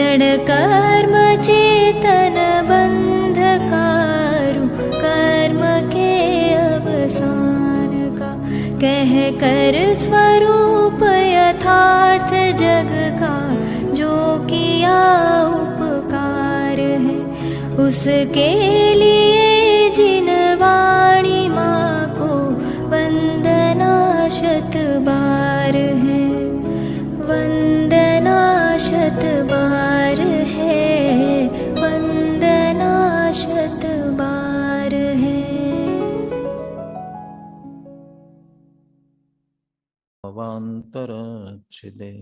क्षण कर्म चेतन बंधकारु, कर्म के अवसान का कह कर स्वरूप यथार्थ जग का, जो किया उपकार है उसके लिए जिन वाणी माँ को वंदना शत बार है, वंदना शत बार है, वंदना शत बार है। अवान्तरच्छिदे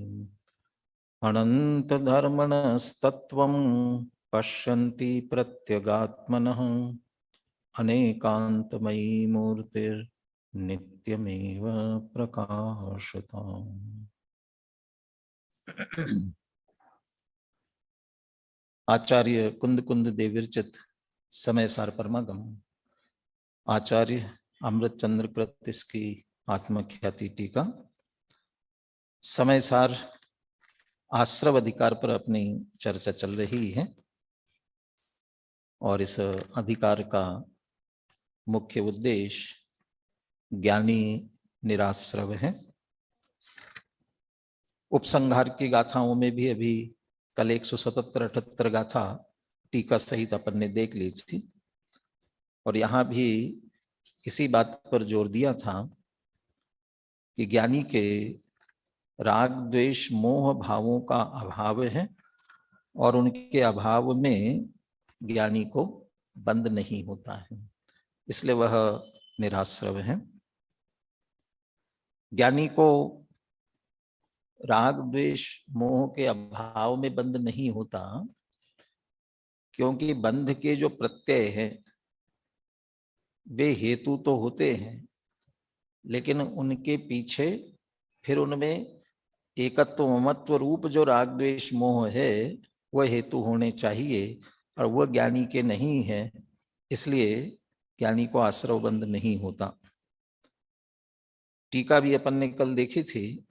अनन्तधर्मणस्तत्त्वं पश्यन्ति प्रत्यगात्मनः, अनेकान्तमयी मूर्तिर्नित्यमेव प्रकाशताम्। आचार्य कुंद कुंद देवीर्चित समय सार परमागम आचार्य अमृत चंद्र कृत इसकी आत्मख्याति टीका समय सार आश्रव अधिकार पर अपनी चर्चा चल रही है और इस अधिकार का मुख्य उद्देश्य ज्ञानी निराश्रव है। उपसंहार की गाथाओं में भी अभी कल 177-78 गाथा टीका सहित अपन ने देख ली थी और यहाँ भी इसी बात पर जोर दिया था कि ज्ञानी के राग द्वेष मोह भावों का अभाव है और उनके अभाव में ज्ञानी को बंध नहीं होता है, इसलिए वह निराश्रव है। ज्ञानी को राग द्वेष मोह के अभाव में बंध नहीं होता क्योंकि बंध के जो प्रत्यय हैं वे हेतु तो होते हैं, लेकिन उनके पीछे फिर उनमें एकत्व ममत्व रूप जो राग द्वेष मोह है वह हेतु होने चाहिए और वह ज्ञानी के नहीं है, इसलिए ज्ञानी को आश्रव बंध नहीं होता। टीका भी अपन ने कल देखी थी।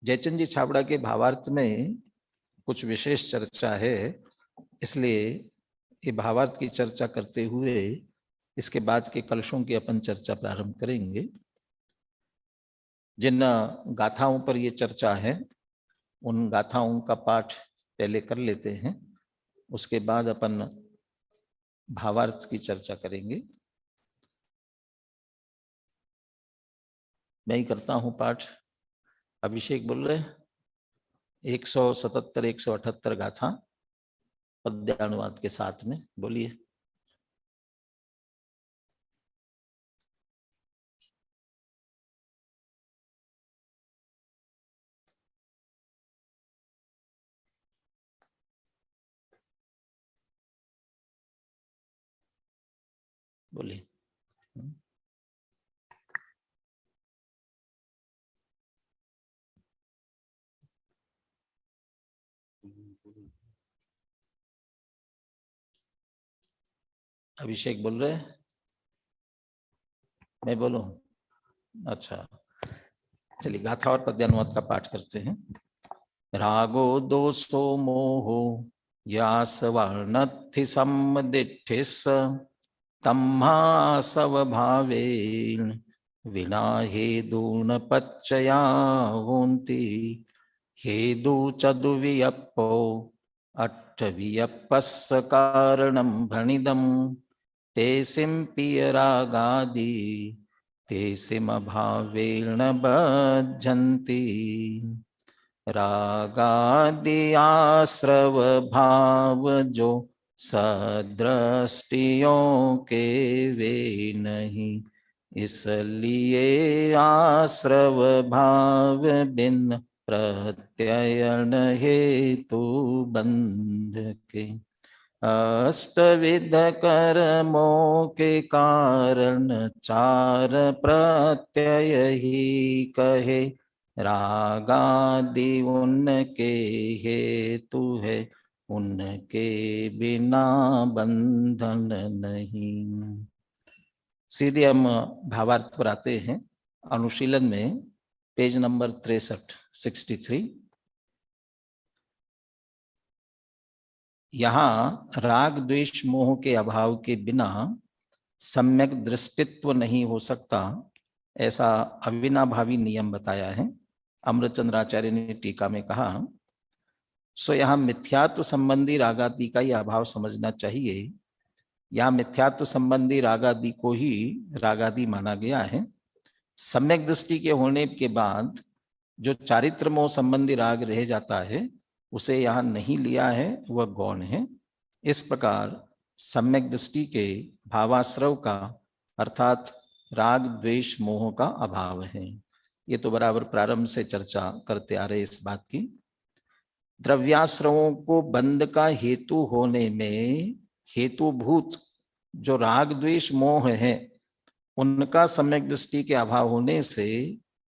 जयचंद जी छाबड़ा के भावार्थ में कुछ विशेष चर्चा है, इसलिए ये भावार्थ की चर्चा करते हुए इसके बाद के कलशों की अपन चर्चा प्रारंभ करेंगे। जिन गाथाओं पर ये चर्चा है उन गाथाओं का पाठ पहले कर लेते हैं, उसके बाद अपन भावार्थ की चर्चा करेंगे। मैं ही करता हूं पाठ, अभिषेक बोल रहे। 177-178 गाथा पद्यानुवाद के साथ में बोलिए। बोलिए। अभिषेक बोल रहे, मैं बोलूं? अच्छा, चलिए गाथा और पद्यानुवाद का पाठ करते हैं। रागो दोषो मोहो यासवर्णद्धि सम्मदिठ्ठिस् तम्हासव भावेन विना हेदून पच्चयावोन्ति हेदु चदुवियप्पो अट्ठवियप्पस्य कारणं भणिदं ते सिंपिय रागादि ते सिमभावेन बध्यन्ति रागादि आश्रव भाव जो सदृष्टियों के वे नहीं, इसलिए आश्रव भाव बिन प्रत्ययन हेतु बंध के अष्टविध कर्मों के कारण चार प्रत्यय ही कहे, रागादि उनके हेतु है उनके बिना बंधन नहीं। सीधे हम भावार्थ पर आते हैं। अनुशीलन में पेज नंबर 63 63 यहाँ राग द्वेष मोह के अभाव के बिना सम्यक दृष्टित्व नहीं हो सकता, ऐसा अविनाभावी नियम बताया है। अमृतचंद्राचार्य ने टीका में कहा, सो यहाँ मिथ्यात्व संबंधी रागादि का ही अभाव समझना चाहिए। यहाँ मिथ्यात्व संबंधी रागादि को ही रागादि माना गया है। सम्यक दृष्टि के होने के बाद जो चारित्र मोह संबंधी राग रह जाता है उसे यहाँ नहीं लिया है, वह गौण है। इस प्रकार सम्यक दृष्टि के भावाश्रव का अर्थात राग द्वेष मोह का अभाव है। ये तो बराबर प्रारंभ से चर्चा करते आ रहे इस बात की। द्रव्याश्रवों को बंध का हेतु होने में हेतुभूत जो राग द्वेष मोह है उनका सम्यक दृष्टि के अभाव होने से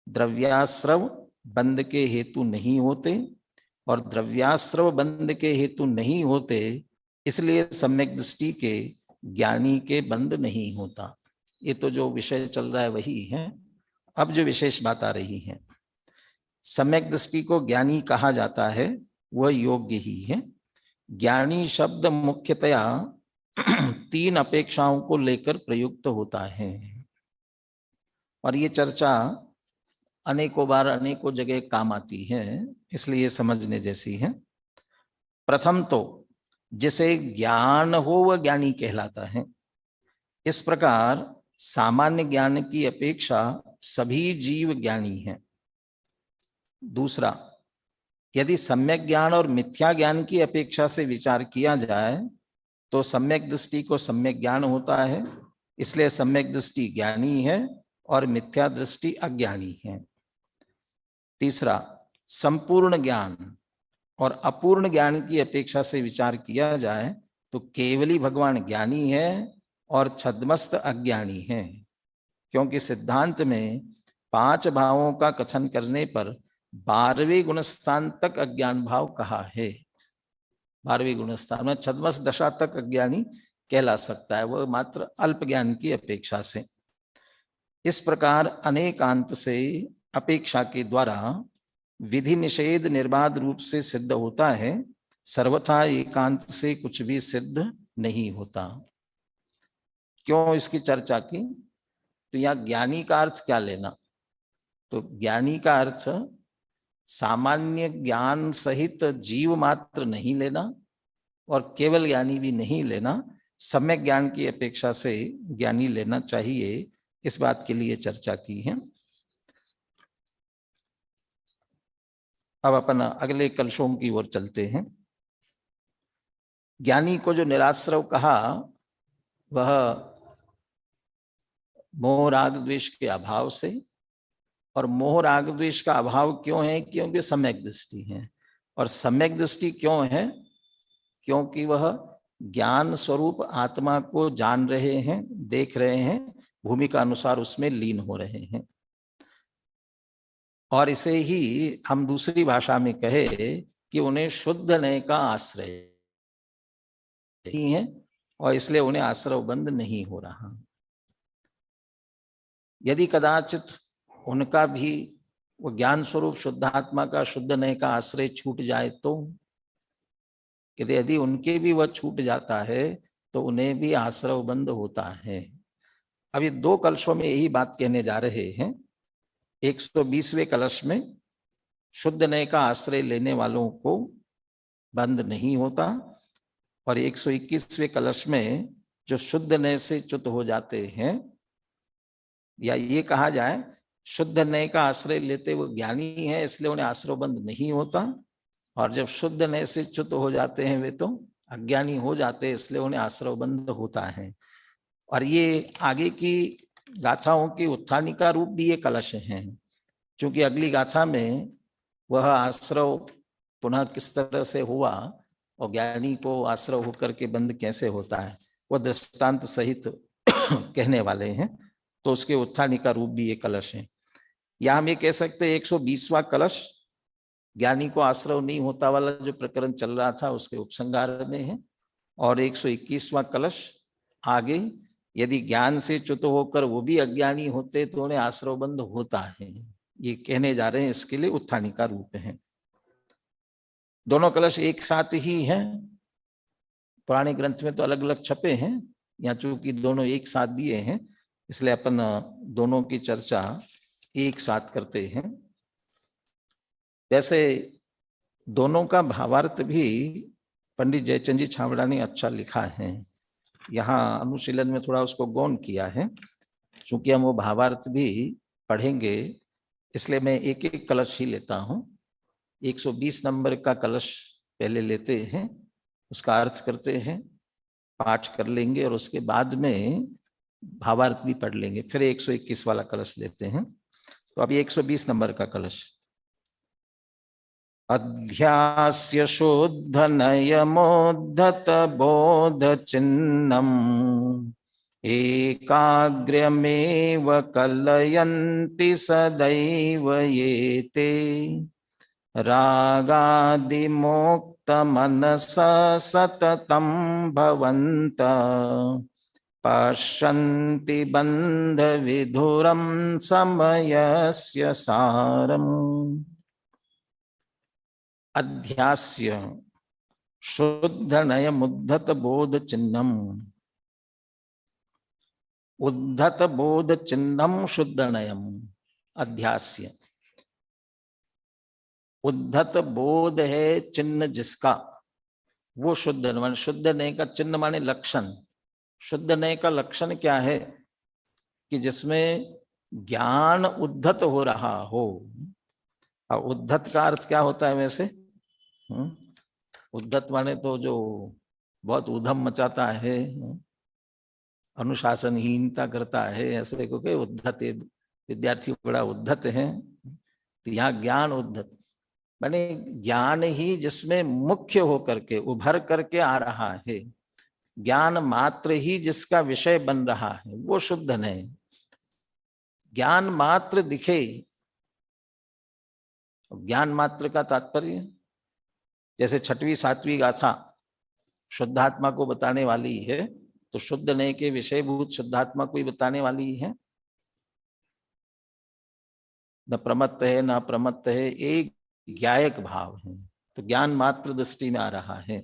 द्रव्याश्रव बंध के हेतु नहीं होते, और द्रव्याश्रव बंध के हेतु नहीं होते इसलिए सम्यक दृष्टि के ज्ञानी के बंध नहीं होता। ये तो जो विषय चल रहा है वही है। अब जो विशेष बात आ रही है, सम्यक दृष्टि को ज्ञानी कहा जाता है वह योग्य ही है। ज्ञानी शब्द मुख्यतया 3 अपेक्षाओं को लेकर प्रयुक्त होता है, और ये चर्चा अनेकों बार अनेकों जगह काम आती है, इसलिए समझने जैसी है। प्रथम तो जिसे ज्ञान हो वह ज्ञानी कहलाता है। इस प्रकार सामान्य ज्ञान की अपेक्षा सभी जीव ज्ञानी हैं। दूसरा, यदि सम्यक ज्ञान और मिथ्या ज्ञान की अपेक्षा से विचार किया जाए तो सम्यक दृष्टि को सम्यक ज्ञान होता है, इसलिए सम्यक दृष्टि ज्ञानी है और मिथ्या दृष्टि अज्ञानी है। तीसरा, संपूर्ण ज्ञान और अपूर्ण ज्ञान की अपेक्षा से विचार किया जाए तो केवली भगवान ज्ञानी है और छद्मस्त अज्ञानी है, क्योंकि सिद्धांत में 5 भावों का कथन करने पर 12वें गुणस्थान तक अज्ञान भाव कहा है। 12वें गुणस्थान में छद्मस्त दशा तक अज्ञानी कहला सकता है, वह मात्र अल्प ज्ञान की अपेक्षा से। इस प्रकार अनेकांत से अपेक्षा के द्वारा विधि निषेध निर्बाध रूप से सिद्ध होता है, सर्वथा एकांत से कुछ भी सिद्ध नहीं होता। क्यों इसकी चर्चा की? तो यहाँ ज्ञानी का अर्थ क्या लेना? तो ज्ञानी का अर्थ सामान्य ज्ञान सहित जीव मात्र नहीं लेना और केवल ज्ञानी भी नहीं लेना, सम्यक ज्ञान की अपेक्षा से ज्ञानी लेना चाहिए। इस बात के लिए चर्चा की है। अब अपन अगले कलशों की ओर चलते हैं। ज्ञानी को जो निराश्रव कहा वह मोह राग द्वेष के अभाव से, और मोह राग द्वेष का अभाव क्यों है? क्योंकि सम्यक दृष्टि है। और सम्यक दृष्टि क्यों है? क्योंकि वह ज्ञान स्वरूप आत्मा को जान रहे हैं, देख रहे हैं, भूमिका अनुसार उसमें लीन हो रहे हैं। और इसे ही हम दूसरी भाषा में कहे कि उन्हें शुद्ध नय का आश्रय ही है और इसलिए उन्हें आश्रव बंद नहीं हो रहा। यदि कदाचित उनका भी वो ज्ञान स्वरूप शुद्धात्मा का शुद्ध नय का आश्रय छूट जाए तो यदि उनके भी वह छूट जाता है तो उन्हें भी आश्रव बंद होता है। अब ये 2 कलशों में यही बात कहने जा रहे हैं। 120वें कलश में शुद्ध नय का आश्रय लेने वालों को बंद नहीं होता, और 121वें कलश में जो शुद्ध नय से च्युत हो जाते हैं, या ये कहा जाए शुद्ध नय का आश्रय लेते वो ज्ञानी है इसलिए उन्हें आश्रय बंद नहीं होता, और जब शुद्ध नय से च्युत हो जाते हैं वे तो अज्ञानी हो जाते हैं इसलिए उन्हें आश्रय बंद होता है। और ये आगे की गाथाओं की उत्थानिका रूप भी ये कलश हैं, क्योंकि अगली गाथा में वह आश्रव पुनः किस तरह से हुआ और ज्ञानी को आश्रव होकर के बंद कैसे होता है वह दृष्टांत सहित कहने वाले हैं। तो उसके उत्थानिका रूप भी ये कलश है। या हम ये कह सकते हैं 120वां कलश ज्ञानी को आश्रव नहीं होता वाला जो प्रकरण चल रहा था उसके उपसंहार में है, और 121वां कलश आगे यदि ज्ञान से च्युत होकर वो भी अज्ञानी होते तो उन्हें आश्रव बंद होता है, ये कहने जा रहे हैं। इसके लिए उत्थानिका रूप है। दोनों कलश एक साथ ही हैं पुराने ग्रंथ में तो अलग अलग छपे हैं, यहाँ चूंकि दोनों एक साथ दिए हैं इसलिए अपन दोनों की चर्चा एक साथ करते हैं। वैसे दोनों का भावार्थ भी पंडित जयचंद जी छाबड़ा ने अच्छा लिखा है, यहाँ अनुशीलन में थोड़ा उसको गौण किया है। चूंकि हम वो भावार्थ भी पढ़ेंगे इसलिए मैं एक एक कलश ही लेता हूँ। 120 नंबर का कलश पहले लेते हैं, उसका अर्थ करते हैं, पाठ कर लेंगे और उसके बाद में भावार्थ भी पढ़ लेंगे। फिर 121 वाला कलश लेते हैं। तो अभी 120 नंबर का कलश। अध्यास्य शुद्ध नयमोद्धत बोध चिन्नम एकाग्र्यमेव कलयन्ति सदैव येते रागादिमोक्त मनसा सततं भवन्त पश्यन्ति बन्ध विधुरं समयस्य सारम्। अध्यास्य शुद्ध नयमुद्धत बोध चिन्हम, उद्धत बोध चिन्हम शुद्ध नयम। अध्यास्य, उद्धत बोध है चिन्ह जिसका, वो शुद्ध नय। शुद्ध नय का चिन्ह माने लक्षण। शुद्ध नय का लक्षण क्या है कि जिसमें ज्ञान उद्धत हो रहा हो। और उद्धत का अर्थ क्या होता है वैसे? उद्धत माने तो जो बहुत उधम मचाता है, अनुशासनहीनता करता है, ऐसे को कहे उद्धत। विद्यार्थी बड़ा उद्धत है, तो यहाँ ज्ञान उद्धत माने ज्ञान ही जिसमें मुख्य होकर के उभर करके आ रहा है, ज्ञान मात्र ही जिसका विषय बन रहा है, वो शुद्ध है। ज्ञान मात्र दिखे, ज्ञान मात्र का तात्पर्य जैसे 6वीं 7वीं गाथा शुद्धात्मा को बताने वाली है, तो शुद्ध नय के विषयभूत शुद्धात्मा को ही बताने वाली है। न प्रमत्त है न प्रमत्त है, एक ज्ञायक भाव है, तो ज्ञान मात्र दृष्टि में आ रहा है।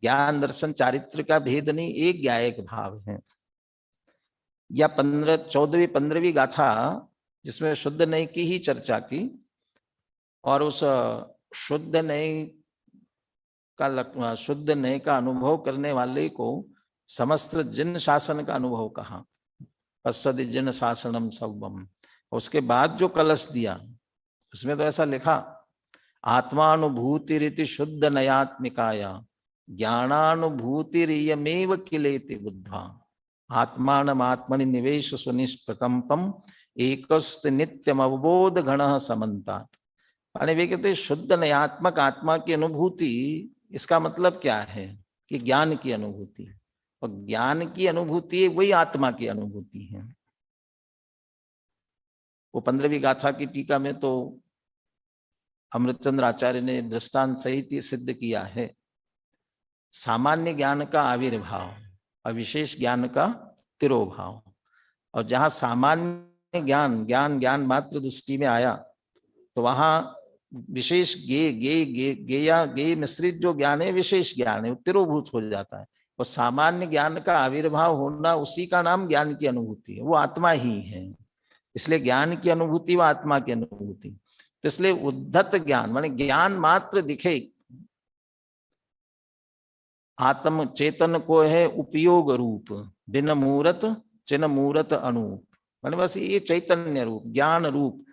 ज्ञान दर्शन चारित्र का भेद नहीं, एक ज्ञायक भाव है। या 14वीं 15वीं गाथा जिसमें शुद्ध नय की ही चर्चा की, और उस शुद्ध नय का अनुभव करने वाले को समस्त जिन शासन का अनुभव कहा, पश्चद जिन शासनम सवम। उसके बाद जो कलश दिया उसमें तो ऐसा लिखा, आत्मानुभूति रीति शुद्ध नयात्मिकाया ज्ञानानुभूतिरियमेव किलेति बुद्धा आत्मानम आत्मनि निवेश सुनिष्प्रकंपम एकस्त नित्यम अवबोध गण समन्तात। माने वे कहते शुद्ध नयात्मक आत्मा की अनुभूति, इसका मतलब क्या है कि ज्ञान की अनुभूति, और ज्ञान की अनुभूति वही आत्मा की अनुभूति है। वो 15वीं गाथा की टीका में तो अमृतचंद्र आचार्य ने दृष्टांत सहित ही सिद्ध किया है। सामान्य ज्ञान का आविर्भाव और विशेष ज्ञान का तिरोभाव, और जहां सामान्य ज्ञान ज्ञान ज्ञान मात्र दृष्टि में आया, तो वहां विशेष गे मिश्रित जो ज्ञान है विशेष ज्ञान है, तिरोभूत हो जाता है। और सामान्य ज्ञान का आविर्भाव होना, उसी का नाम ज्ञान की अनुभूति है, वो आत्मा ही है। इसलिए ज्ञान की अनुभूति व आत्मा की अनुभूति। तो इसलिए उद्धत ज्ञान माने ज्ञान मात्र दिखे, आत्म चेतन को है उपयोग रूप, बिन मूरत चिन्ह मूरत अनूप, माने बस ये चैतन्य रूप ज्ञान रूप।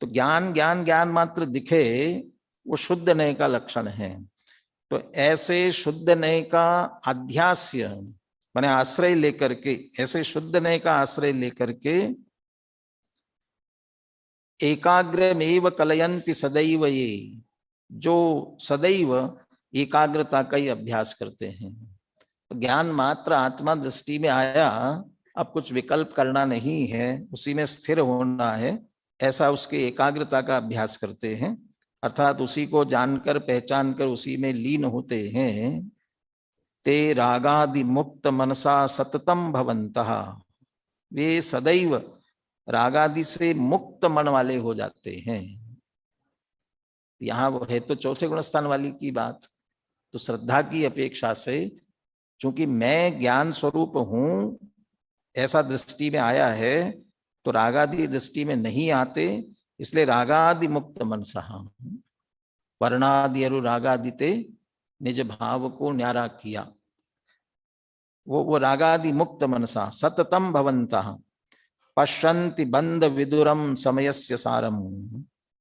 तो ज्ञान ज्ञान ज्ञान मात्र दिखे, वो शुद्ध नय का लक्षण है। तो ऐसे शुद्ध नय का अध्यास्य माने आश्रय लेकर के, ऐसे शुद्ध नय का आश्रय लेकर के एकाग्रमेव कलयन्ति सदैव, ये जो सदैव एकाग्रता का ही अभ्यास करते हैं। तो ज्ञान मात्र आत्मा दृष्टि में आया, अब कुछ विकल्प करना नहीं है, उसी में स्थिर होना है, ऐसा उसके एकाग्रता का अभ्यास करते हैं। अर्थात उसी को जानकर पहचान कर उसी में लीन होते हैं। ते रागादि मुक्त मनसा सततम भवन्तः, वे सदैव रागादि से मुक्त मन वाले हो जाते हैं। यहाँ वो है तो चौथे गुणस्थान वाली की बात, तो श्रद्धा की अपेक्षा से चूंकि मैं ज्ञान स्वरूप हूं ऐसा दृष्टि में आया है, तो रागादि दृष्टि में नहीं आते, इसलिए रागादि मुक्त मनसा, वर्णादि अनुरागादिते निज भाव को न्यारा किया। वो रागादि मुक्त मनसा सततम भवन्तः पश्यन्ति बंध विदुरम समयस्य सारम।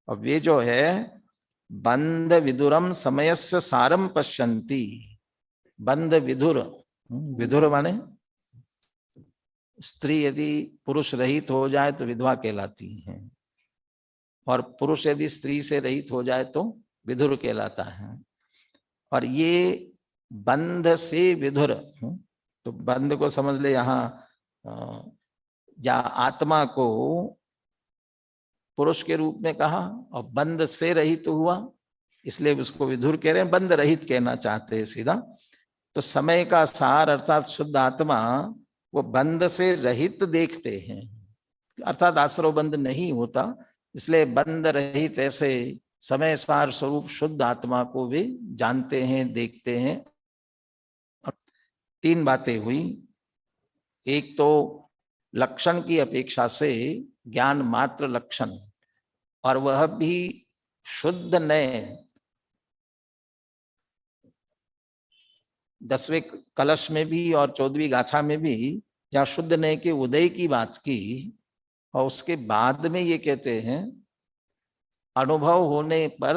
और वे जो है बंध विदुरम समयस्य सारम पश्यन्ति, बंध विदुर, विदुर माने स्त्री यदि पुरुष रहित हो जाए तो विधवा कहलाती है, और पुरुष यदि स्त्री से रहित हो जाए तो विधुर कहलाता है। और ये बंध से विधुर, तो बंध को समझ ले यहाँ या आत्मा को पुरुष के रूप में कहा, और बंध से रहित हुआ इसलिए उसको विधुर कह रहे हैं, बंध रहित कहना चाहते हैं सीधा। तो समय का सार अर्थात शुद्ध आत्मा वो बंध से रहित देखते हैं, अर्थात आश्रव बंध नहीं होता, इसलिए बंध रहित ऐसे समय सार स्वरूप शुद्ध आत्मा को वे जानते हैं, देखते हैं। तीन बातें हुई। एक तो लक्षण की अपेक्षा से ज्ञान मात्र लक्षण, और वह भी शुद्ध नए। 10वें कलश में भी और 14वीं गाथा में भी जहाँ शुद्ध नए के उदय की बात की, और उसके बाद में ये कहते हैं अनुभव होने पर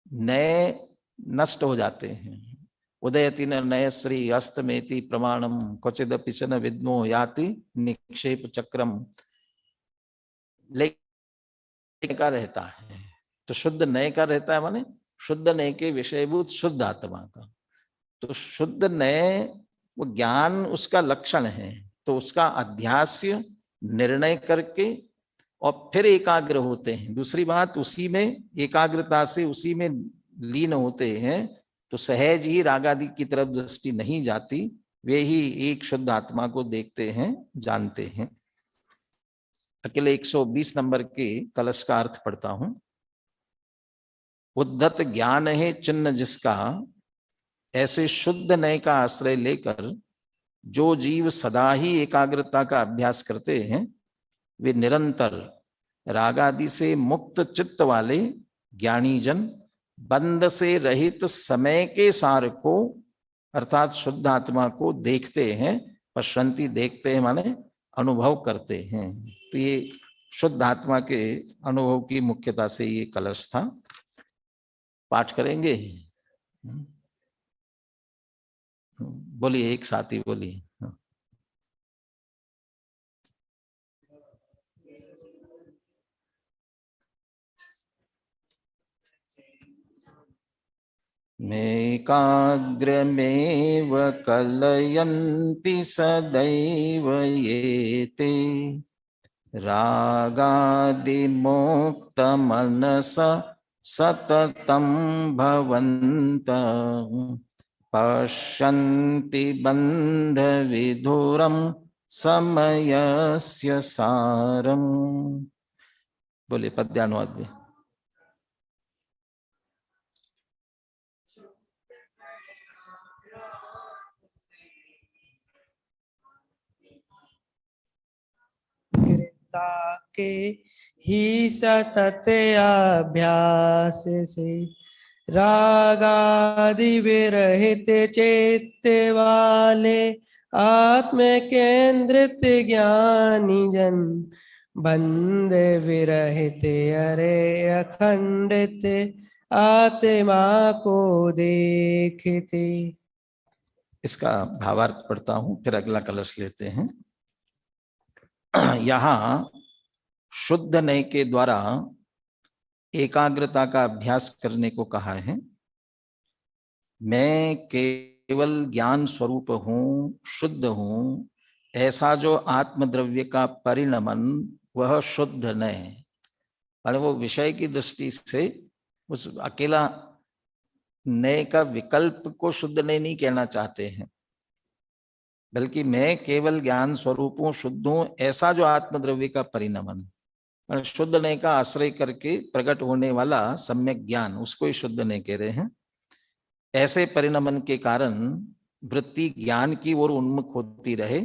नए नष्ट हो जाते हैं। उदयति न नय श्री अस्तमेति प्रमाणम क्वचिदपि च न विद्मो याति निक्षेप चक्रम। लेकिन का रहता है तो शुद्ध नय का रहता है, माने शुद्ध नय के विषयभूत शुद्ध आत्मा का। तो शुद्ध नय वो ज्ञान उसका लक्षण है, तो उसका अध्यास्य निर्णय करके और फिर एकाग्र होते हैं। दूसरी बात, उसी में एकाग्रता से उसी में लीन होते हैं, तो सहज ही रागादि की तरफ दृष्टि नहीं जाती, वे ही एक शुद्ध आत्मा को देखते हैं, जानते हैं। अकेले 120 नंबर के कलश का अर्थ पढ़ता हूं। उद्धत ज्ञान है चिन्ह जिसका, ऐसे शुद्ध नय का आश्रय लेकर जो जीव सदा ही एकाग्रता का अभ्यास करते हैं, वे निरंतर रागादि से मुक्त चित्त वाले ज्ञानी जन बंध से रहित समय के सार को अर्थात शुद्ध आत्मा को देखते हैं। पश्यन्ति देखते हैं माने अनुभव करते हैं। तो ये शुद्ध आत्मा के अनुभव की मुख्यता से ये कलश था। पाठ करेंगे, बोलिए, एक साथी बोलिए। मेकाग्रमेव कलयन्ति सदैव येते रागादिमुक्तमनसा सततं भवन्तः पश्यन्ति बन्धविधुरं समयस्य सारम्। बोलिए पद्यानुवाद भी। के ही सतत अभ्यास से रागादि विरहित चित्त वाले आत्म केंद्रित ज्ञानी जन बंध विरहित अरे अखंडित आत्मा को देखते। इसका भावार्थ पढ़ता हूं, फिर अगला कलश लेते हैं। यहाँ शुद्ध नय के द्वारा एकाग्रता का अभ्यास करने को कहा है। मैं केवल ज्ञान स्वरूप हूं, शुद्ध हूं, ऐसा जो आत्मद्रव्य का परिणमन वह शुद्ध नय, और वो विषय की दृष्टि से उस अकेला नय का विकल्प को शुद्ध नय नहीं कहना चाहते हैं, बल्कि मैं केवल ज्ञान स्वरूप हूं, शुद्ध हूं, ऐसा जो आत्मद्रव्य का परिणमन, शुद्ध नय का आश्रय करके प्रकट होने वाला सम्यक ज्ञान, उसको ही शुद्ध नय कह रहे हैं। ऐसे परिणमन के कारण वृत्ति ज्ञान की ओर उन्मुख होती रहे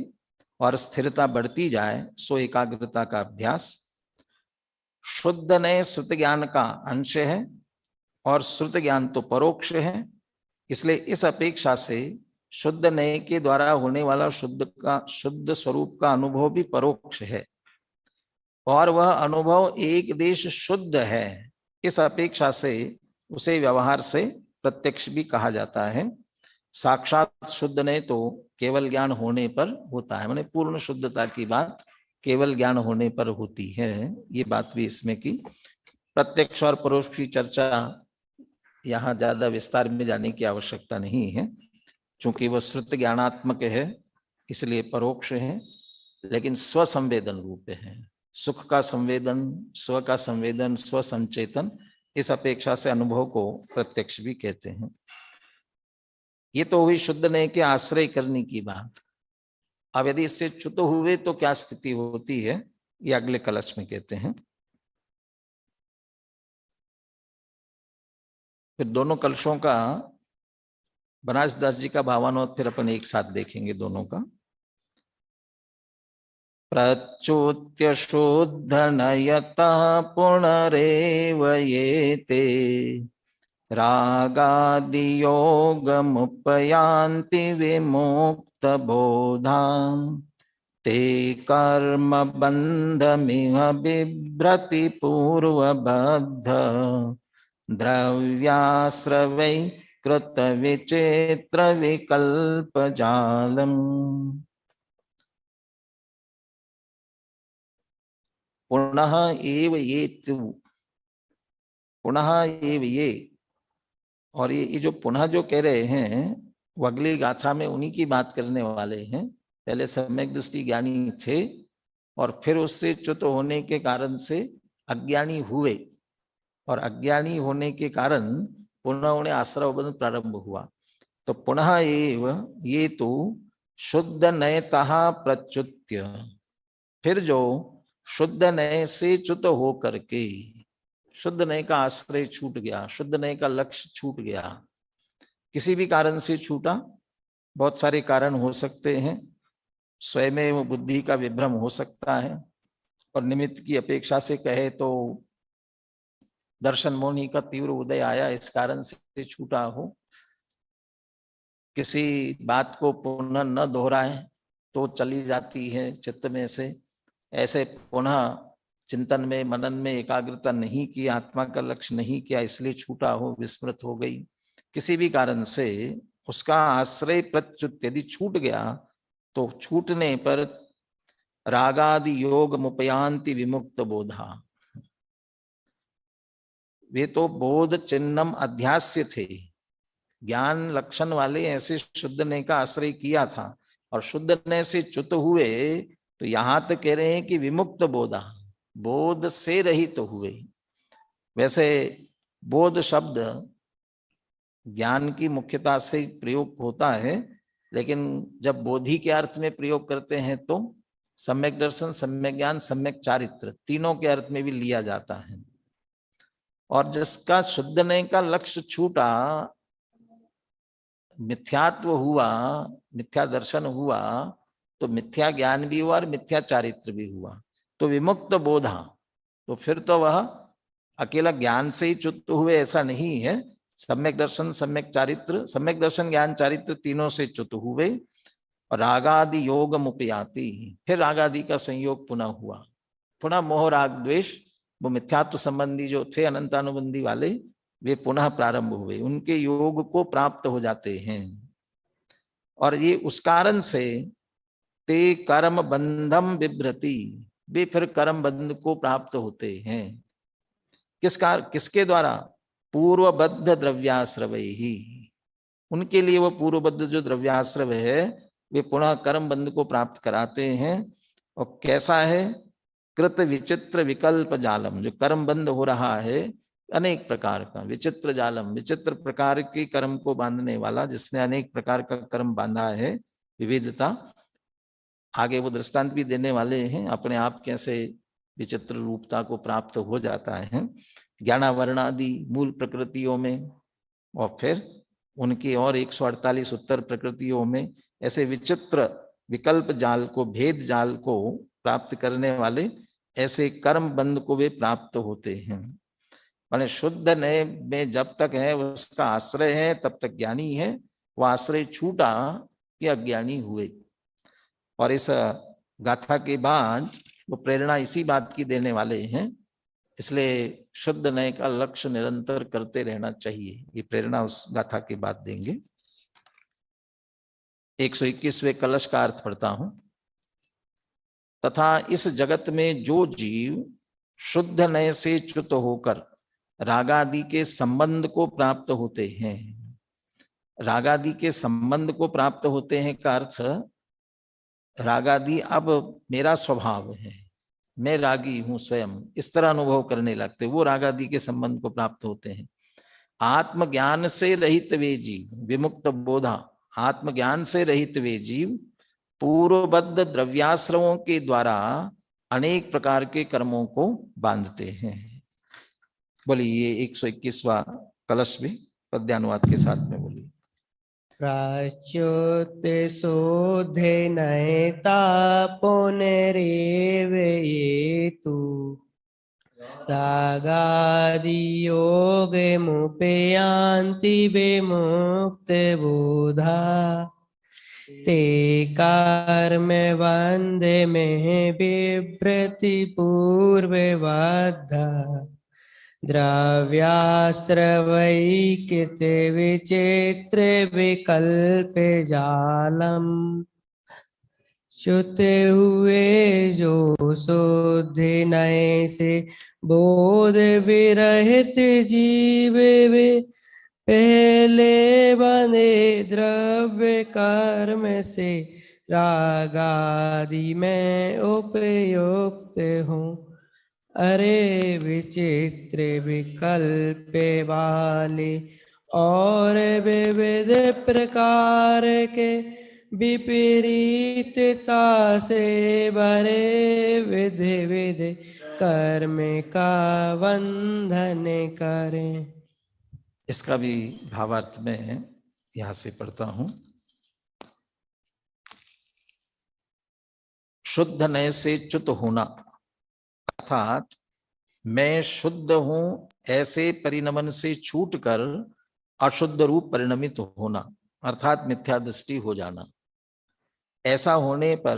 और स्थिरता बढ़ती जाए, सो एकाग्रता का अभ्यास। शुद्ध नए श्रुत ज्ञान का अंश है और श्रुत ज्ञान तो परोक्ष है, इसलिए इस अपेक्षा से शुद्ध नए के द्वारा होने वाला शुद्ध स्वरूप का अनुभव भी परोक्ष है और वह अनुभव एक देश शुद्ध है। इस अपेक्षा से उसे व्यवहार से प्रत्यक्ष भी कहा जाता है। साक्षात शुद्ध नए तो केवल ज्ञान होने पर होता है, माने पूर्ण शुद्धता की बात केवल ज्ञान होने पर होती है। ये बात भी इसमें की। प्रत्यक्ष और परोक्ष की चर्चा यहाँ ज्यादा विस्तार में जाने की आवश्यकता नहीं है, चूंकि वह श्रुत ज्ञानात्मक है इसलिए परोक्ष है, लेकिन स्वसंवेदन रूप है। सुख का संवेदन, स्व का संवेदन, स्व संचेतन, इस अपेक्षा से अनुभव को प्रत्यक्ष भी कहते हैं। ये तो हुई शुद्ध नए के आश्रय करने की बात। अब यदि इससे च्युत हुए तो क्या स्थिति होती है, ये अगले कलश में कहते हैं। फिर दोनों कलशों का बनारस दास जी का भावानुवाद फिर अपन एक साथ देखेंगे दोनों का। प्रच्युत्य शुद्ध नयतः पुनरेव येते रागादि योगमुपयान्ति विमुक्त बोधा ते कर्म बंधमिह बिभ्रति पूर्वबद्ध द्रव्याश्रवै कृत विचित्र विकल्प जालम। पुनः एव ये, पुनः एव ये, और ये जो पुनः जो कह रहे हैं वो अगली गाथा में उन्हीं की बात करने वाले हैं। पहले सम्यक दृष्टि ज्ञानी थे और फिर उससे च्युत होने के कारण से अज्ञानी हुए और अज्ञानी होने के कारण पुनः उन्हें आश्रय बंधन प्रारंभ हुआ। तो पुनः एव ये तो शुद्ध नयतः प्रच्युत्य, फिर जो शुद्ध नय से च्युत हो करके, शुद्ध नय का आश्रय छूट गया, शुद्ध नय का लक्ष्य छूट गया, किसी भी कारण से छूटा, बहुत सारे कारण हो सकते हैं, स्वयं बुद्धि का विभ्रम हो सकता है, और निमित्त की अपेक्षा से कहे तो दर्शन मोहिनी का तीव्र उदय आया, इस कारण से छूटा हो। किसी बात को पुनः न दोहराए तो चली जाती है चित्त में से, ऐसे पुनः चिंतन में मनन में एकाग्रता नहीं की, आत्मा का लक्ष्य नहीं किया, इसलिए छूटा हो, विस्मृत हो गई। किसी भी कारण से उसका आश्रय प्रच्युत यदि छूट गया तो छूटने पर रागादि योग मुपयांति विमुक्त बोधा, वे तो बोध चिन्हम अध्यास्य थे, ज्ञान लक्षण वाले ऐसे शुद्ध ने का आश्रय किया था और शुद्ध ने से च्युत हुए तो यहां तक कह रहे हैं कि विमुक्त बोधा, बोध से रहित तो हुए। वैसे बोध शब्द ज्ञान की मुख्यता से प्रयोग होता है, लेकिन जब बोधि के अर्थ में प्रयोग करते हैं तो सम्यक दर्शन, सम्यक ज्ञान, सम्यक चारित्र, तीनों के अर्थ में भी लिया जाता है। और जिसका शुद्ध नय का लक्ष्य छूटा, मिथ्यात्व हुआ, मिथ्या दर्शन हुआ, तो मिथ्या ज्ञान भी हुआ और मिथ्या चारित्र भी हुआ, तो विमुक्त बोधा, तो फिर तो वह अकेला ज्ञान से ही च्युत हुए ऐसा नहीं है, सम्यक दर्शन, सम्यक चारित्र, सम्यक दर्शन ज्ञान चारित्र तीनों से च्युत हुए और रागादि योग मुपयाति, फिर रागादि का संयोग पुनः हुआ, पुनः मोह राग द्वेष, वो मिथ्यात्व संबंधी जो थे अनंतानुबंधी वाले, वे पुनः प्रारंभ हुए, उनके योग को प्राप्त हो जाते हैं। और ये उस कारण से ते कर्म बंधम बिभ्रति, वे फिर कर्म बंध को प्राप्त होते हैं। किसके द्वारा? पूर्वबद्ध द्रव्याश्रव ही, उनके लिए वो पूर्वबद्ध जो द्रव्याश्रव है वे पुनः कर्म बंध को प्राप्त कराते हैं। और कैसा है? कृत विचित्र विकल्प जालम, जो कर्म बंध हो रहा है अनेक प्रकार का, विचित्र जालम, विचित्र प्रकार के कर्म को बांधने वाला, जिसने अनेक प्रकार का कर्म बांधा है, विविधता। आगे वो दृष्टांत भी देने वाले हैं अपने आप कैसे विचित्र रूपता को प्राप्त हो जाता है ज्ञानावरण आदि मूल प्रकृतियों में, और फिर उनकी और 148 उत्तर प्रकृतियों में ऐसे विचित्र विकल्प जाल को, भेद जाल को प्राप्त करने वाले ऐसे कर्म बंध को वे प्राप्त होते हैं। माने शुद्ध नए में जब तक है उसका आश्रय है तब तक ज्ञानी है, वह आश्रय छूटा कि अज्ञानी हुए। और इस गाथा के बाद वो प्रेरणा इसी बात की देने वाले हैं, इसलिए शुद्ध नए का लक्ष्य निरंतर करते रहना चाहिए। ये प्रेरणा उस गाथा के बाद देंगे। 121वें कलश का अर्थ पढ़ता हूं। तथा इस जगत में जो जीव शुद्ध नए से च्युत होकर रागादि के संबंध को प्राप्त होते हैं, रागादि के संबंध को प्राप्त होते हैं का अर्थ, रागादि अब मेरा स्वभाव है, मैं रागी हूं स्वयं, इस तरह अनुभव करने लगते, वो रागादि के संबंध को प्राप्त होते हैं। आत्मज्ञान से रहित वे जीव, विमुक्त बोधा, आत्मज्ञान से रहित वे जीव पूर्वबद्ध द्रव्याश्रमों के द्वारा अनेक प्रकार के कर्मों को बांधते हैं। बोलिए 121वां कलश भी पद्यानुवाद के साथ में बोलिए। प्राच्योते शोधे नयता पुनरेव ये तु रागादि योग मुपयान्ति विमुक्त बोधा ते कर्म बंधे में विभ्रति पूर्वबद्धा द्रव्याश्रवैकृत विचित्र विकल्प जालम च्युत हुए जो शुद्ध नए से बोध विरहित जीव वे पहले बंधे द्रव्य कर्म से रागादि में उपयुक्त हूँ। अरे विचित्र विकल्प वाले और विविध प्रकार के विपरीतता से भरे विधि विधि कर्म का बंधन करें। इसका भी भावार्थ में यहां से पढ़ता हूं। शुद्ध नए से च्युत होना अर्थात मैं शुद्ध हूं ऐसे परिणमन से छूटकर अशुद्ध रूप परिणमित होना, अर्थात मिथ्या दृष्टि हो जाना। ऐसा होने पर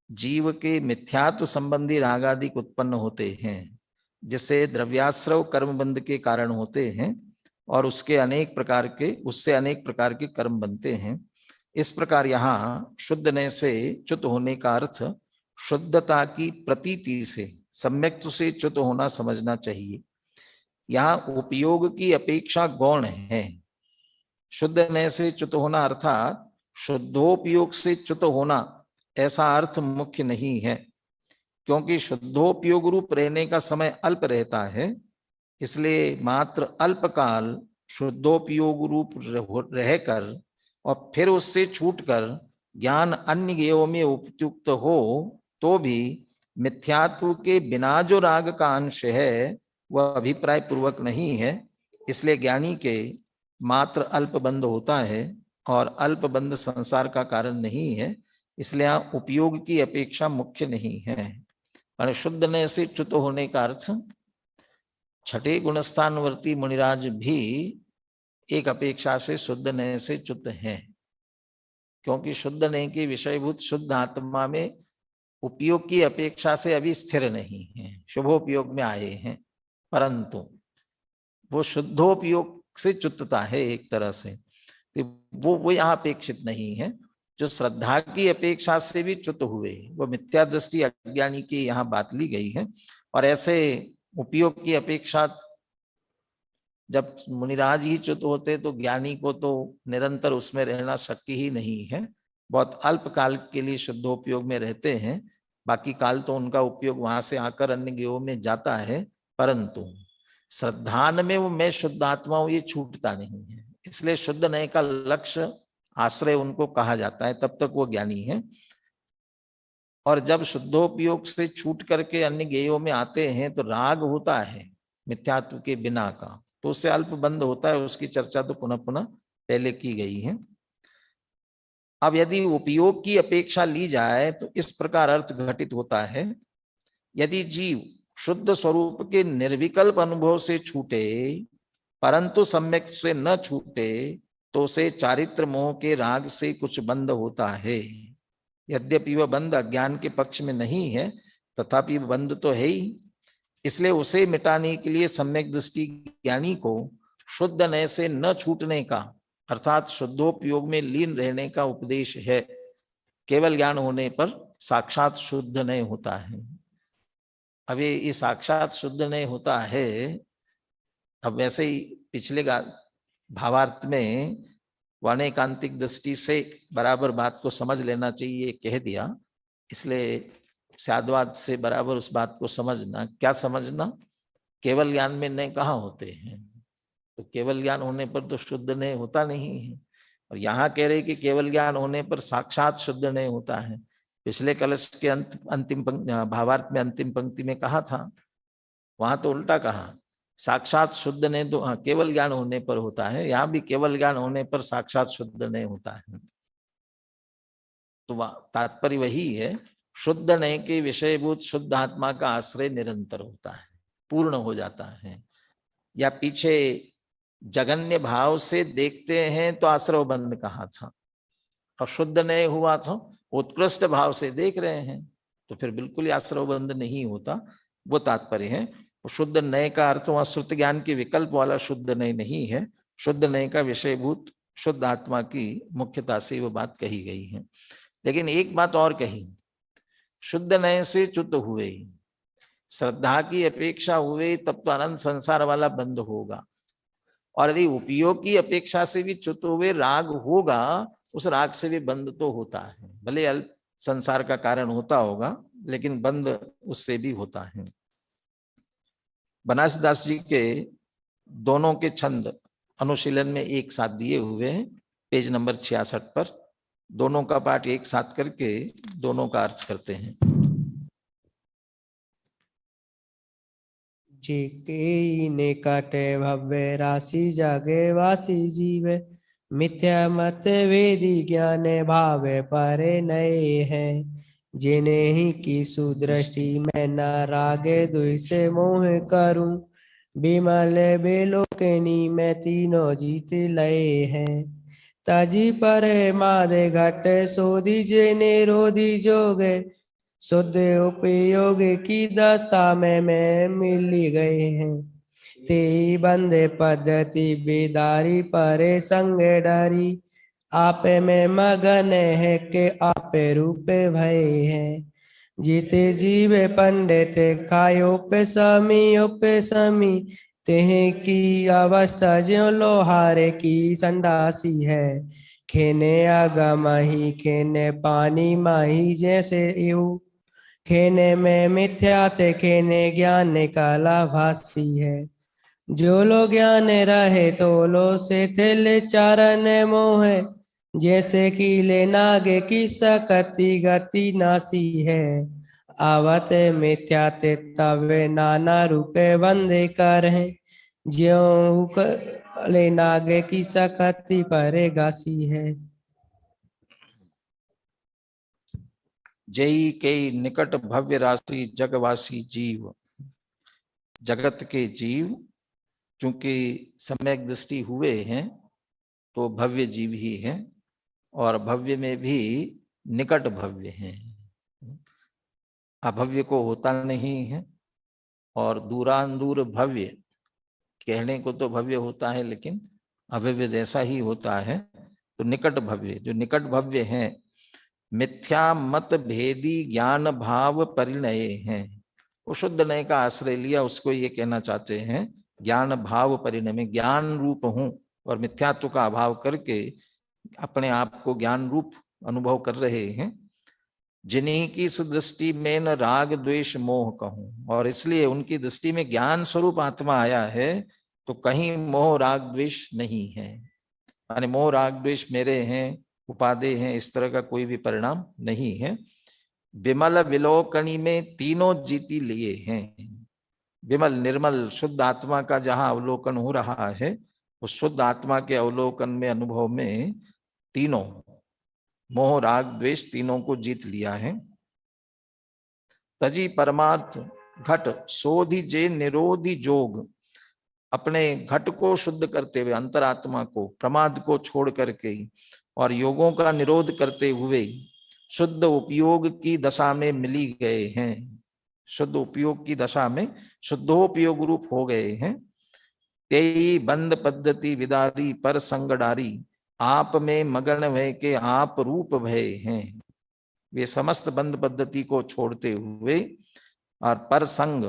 जीव के मिथ्यात्व संबंधी रागादिक उत्पन्न होते हैं, जिससे द्रव्याश्रव कर्मबंध के कारण होते हैं और उससे अनेक प्रकार के कर्म बनते हैं। इस प्रकार यहाँ शुद्ध नए से च्युत होने का अर्थ शुद्धता की प्रतीति से, सम्यक से च्युत होना समझना चाहिए। यहाँ उपयोग की अपेक्षा गौण है। शुद्ध नए से च्युत होना अर्थात शुद्धोपयोग से च्युत होना, ऐसा अर्थ मुख्य नहीं है, क्योंकि शुद्धोपयोग रूप रहने का समय अल्प रहता है, इसलिए मात्र अल्पकाल शुद्धोपयोग रूप रहकर और फिर उससे छूटकर ज्ञान अन्य ज्ञेयों में उपयुक्त हो तो भी मिथ्यात्व के बिना जो राग का अंश है वह अभिप्राय पूर्वक नहीं है। इसलिए ज्ञानी के मात्र अल्प बंध होता है और अल्प बंध संसार का कारण नहीं है, इसलिए यहाँ उपयोग की अपेक्षा मुख्य नहीं है। शुद्ध नए से च्युत होने का अर्थ, छठे गुणस्थानवर्ती मुनिराज भी एक अपेक्षा से शुद्ध नए से च्युत हैं, क्योंकि शुद्ध नए की विषयभूत शुद्ध आत्मा में उपयोग की अपेक्षा से अभी स्थिर नहीं है, शुभोपयोग में आए हैं, परंतु वो शुद्धोपयोग से च्युतता है एक तरह से, वो यहाँ अपेक्षित नहीं है। जो श्रद्धा की अपेक्षा से भी च्युत हुए, वो मिथ्या दृष्टि अज्ञानी की यहाँ बात ली गई है। और ऐसे उपयोग की अपेक्षा जब मुनिराज ही च्युत होते तो ज्ञानी को तो निरंतर उसमें रहना शक्य ही नहीं है। बहुत अल्प काल के लिए शुद्धोपयोग में रहते हैं, बाकी काल तो उनका उपयोग वहां से आकर अन्य ज्ञेयों में जाता है, परंतु श्रद्धान में वो मैं शुद्ध आत्मा हूं ये छूटता नहीं है। इसलिए शुद्ध नए का लक्ष्य आश्रय उनको कहा जाता है, तब तक वो ज्ञानी है। और जब शुद्धोपयोग से छूट करके अन्य ज्ञेयों में आते हैं तो राग होता है मिथ्यात्व के बिना का, तो उससे अल्प बंध होता है। उसकी चर्चा तो पुनः पुनः पहले की गई हैं। अब यदि उपयोग की अपेक्षा ली जाए तो इस प्रकार अर्थ घटित होता है, यदि जीव शुद्ध स्वरूप के निर्विकल्प अनुभव से छूटे परंतु सम्यक से न छूटे तो उसे चारित्र मोह के राग से कुछ बंध होता है। यद्यपि वह बंध अज्ञान के पक्ष में नहीं है तथापि बंध तो है ही, इसलिए उसे मिटाने के लिए सम्यक दृष्टि ज्ञानी को शुद्ध नय से न छूटने का अर्थात शुद्धोपयोग में लीन रहने का उपदेश है। केवल ज्ञान होने पर साक्षात शुद्ध नय होता है। अब ये साक्षात शुद्ध नय होता है। अब वैसे ही पिछले भावार्थ में वाणिकांतिक दृष्टि से बराबर बात को समझ लेना चाहिए कह दिया, इसलिए साधवाद से बराबर उस बात को समझना। क्या समझना? केवल ज्ञान में नय कहाँ होते हैं, तो केवल ज्ञान होने पर तो शुद्ध नय होता नहीं है। और यहाँ कह रहे कि केवल ज्ञान होने पर साक्षात शुद्ध नय होता है। पिछले कलश के अंतिम भावार्थ में अंतिम पंक्ति में कहा था, वहां तो उल्टा कहा, साक्षात शुद्ध नय तो केवल ज्ञान होने पर होता है, यहाँ भी केवल ज्ञान होने पर साक्षात शुद्ध नय होता है। तो तात्पर्य वही है, शुद्ध नय के विषयभूत शुद्ध आत्मा का आश्रय निरंतर होता है, पूर्ण हो जाता है। या पीछे जगन्य भाव से देखते हैं तो आश्रव बंध कहा था, और शुद्ध नय हुआ था उत्कृष्ट भाव से देख रहे हैं तो फिर बिल्कुल ही आश्रव बंध नहीं होता, वो तात्पर्य है। शुद्ध नय का अर्थ वहां श्रुत ज्ञान के विकल्प वाला शुद्ध नय नहीं है, शुद्ध नय का विषयभूत शुद्ध आत्मा की मुख्यता से वो बात कही गई है। लेकिन एक बात और कही, शुद्ध नय से च्युत हुए, श्रद्धा की अपेक्षा हुए तब तो अनंत संसार वाला बंद होगा, और यदि उपयोग की अपेक्षा से भी च्युत हुए राग होगा, उस राग से भी बंद तो होता है। भले अल्प संसार का कारण होता होगा लेकिन बंद उससे भी होता है। बनारसदास जी के दोनों के छंद अनुशीलन में एक साथ दिए हुए हैं, पेज नंबर 66 पर। दोनों का पाठ एक साथ करके दोनों का अर्थ करते हैं। जी के निकटे भव्य राशि जागे वासी जीवे, मिथ्या मत वेदी ज्ञान भावे परे नए हैं। जिन्हें ही की सुदृष्टि में न रागे दुई से मोह करूं, बिमल बेलोकनी में तीनों जीत लए हैं। तजी परे मादे घट सोधी जे निरोधी जोगे, शुद्ध उपयोग की दशा में मिल गए हैं। ते बंदे पद्धति बेदारी परे संग डरी, आपे में मगन है के आपे रूपे भय है। जीते जीवे पंडित खायो पे समी, तेह की अवस्था ज्यो लोहारे की संडासी है। खेने आगा माही खेने पानी माही जैसे यू, खेने में मिथ्या ते खेने ज्ञान काला भासी है। जो लो ज्ञान रहे तो लो से थे चारण मोह, जैसे कीले नागे की सकती गति नासी है। आवत मिथ्या ते तवे नाना रूपे बंदे कर हैं, ज्यों ले नागे की सकती परे गासी है। जय के निकट भव्य राशि जगवासी जीव, जगत के जीव चूंकि सम्यक दृष्टि हुए हैं तो भव्य जीव ही हैं, और भव्य में भी निकट भव्य हैं। अभव्य को होता नहीं है, और दूरांदूर भव्य कहने को तो भव्य होता है लेकिन अभव्य जैसा ही होता है। तो निकट भव्य, जो निकट भव्य हैं, मिथ्या मत भेदी ज्ञान भाव परिणय हैं। वो शुद्ध नय का आश्रय लिया, उसको ये कहना चाहते हैं ज्ञान भाव परिणय में ज्ञान रूप हूं, और मिथ्यात्व का अभाव करके अपने आप को ज्ञान रूप अनुभव कर रहे हैं। जिन्हीं की दृष्टि में न राग द्वेष मोह कहूं, और इसलिए उनकी दृष्टि में ज्ञान स्वरूप आत्मा आया है तो कहीं मोह राग द्वेष नहीं है। माने मोह राग द्वेष मेरे हैं, उपादेय हैं, इस तरह का कोई भी परिणाम नहीं है। विमल विलोकनी में तीनों जीती लिए हैं। विमल निर्मल शुद्ध आत्मा का जहां अवलोकन हो रहा है उस शुद्ध आत्मा के अवलोकन में, अनुभव में तीनों मोह राग द्वेष तीनों को जीत लिया है। तजी परमार्थ घट शोधि जे निरोधी जोग, अपने घट को शुद्ध करते हुए, अंतरात्मा को, प्रमाद को छोड़ करके और योगों का निरोध करते हुए शुद्ध उपयोग की दशा में मिली गए हैं। शुद्ध उपयोग की दशा में शुद्धोपयोग रूप हो गए हैं। तेई बंद पद्धति विदारी पर संगडारी, आप में मगन भय के आप रूप भय हैं। वे समस्त बंद पद्धति को छोड़ते हुए और पर संग,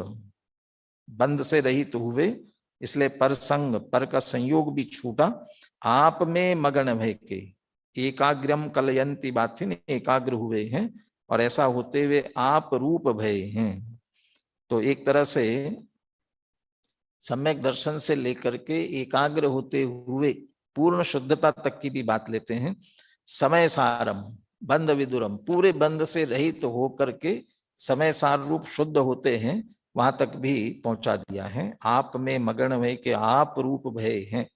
बंद से रहित हुए, इसलिए पर संग, पर का संयोग भी छूटा, आप में मगन भय के, एकाग्रम कलयंती बाथिन, एकाग्र हुए हैं और ऐसा होते हुए आप रूप भय हैं। तो एक तरह से सम्यक दर्शन से लेकर के एकाग्र होते हुए पूर्ण शुद्धता तक की भी बात लेते हैं। समय सारम बंद विदुरम, पूरे बंद से रहित तो होकर के समय सार रूप शुद्ध होते हैं, वहां तक भी पहुंचा दिया है। आप में मगन भय के आप रूप भय हैं,